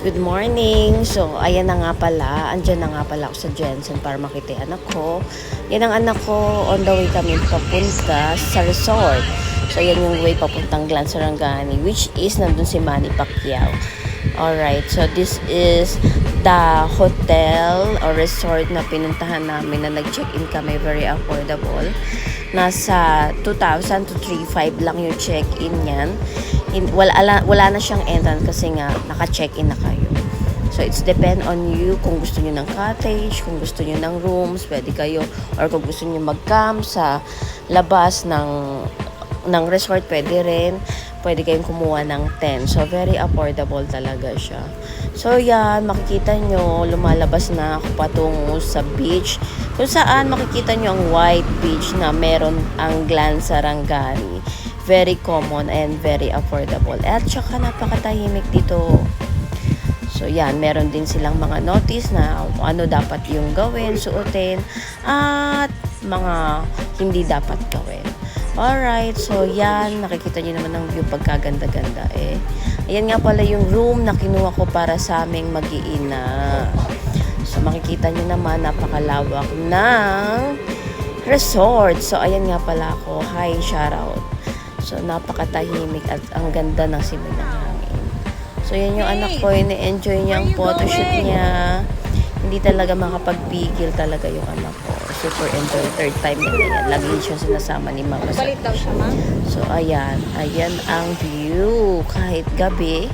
Good morning! So, ayan na nga pala. Andyan na nga pala ako sa Jensen para makita yung anak ko. Yan ang anak ko. On the way kami papunta sa resort. So, yan yung way papuntang Glan Sarangani, which is nandun si Manny Pacquiao. Alright, so this is the hotel or resort na pinuntahan namin na nag-check-in kami. Very affordable. Nasa 2,000 to 3,500 lang yung check-in yan. Wala na siyang entrance kasi nga naka-check-in na kayo. So, it's depend on you kung gusto niyo ng cottage, kung gusto niyo ng rooms, pwede kayo, or kung gusto niyo mag-camp sa labas ng resort, pwede rin. Pwede kayong kumuha ng tent. So, very affordable talaga siya. So, yan, makikita nyo, lumalabas na ako patungo sa beach. Kung saan makikita nyo ang white beach na meron ang Glan Sarangani. Very common and very affordable. At saka napakatahimik dito. So, yan, meron din silang mga notice na ano dapat yung gawin, suotin, at mga hindi dapat gawin. Alright, so yan, nakikita nyo naman ang view pagkaganda-ganda eh. Ayan nga pala yung room na kinuha ko para sa aming mag-iina. So makikita nyo naman, napakalawak ng resort. So ayan nga pala ako, hi, shoutout. So napakatahimik at ang ganda ng simoy ng hangin. So yan yung anak ko, ini-enjoy niya ang photoshoot niya. Hindi talaga makapagpigil talaga yung anak ko. Super enjoy. Third time na yan. Lagi siya sinasama ni mama. Balit daw siya, ma'am. So, ayan. Ayan ang view. Kahit gabi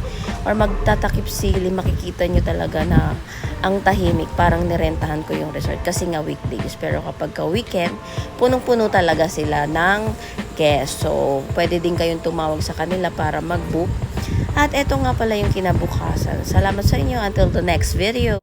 or magtatakip sili, makikita nyo talaga na ang tahimik. Parang nirentahan ko yung resort kasi nga weekdays. Pero kapag ka weekend, punong-puno talaga sila ng guests. So, pwede din kayong tumawag sa kanila para mag-book. At eto nga pala yung kinabukasan. Salamat sa inyo. Until the next video.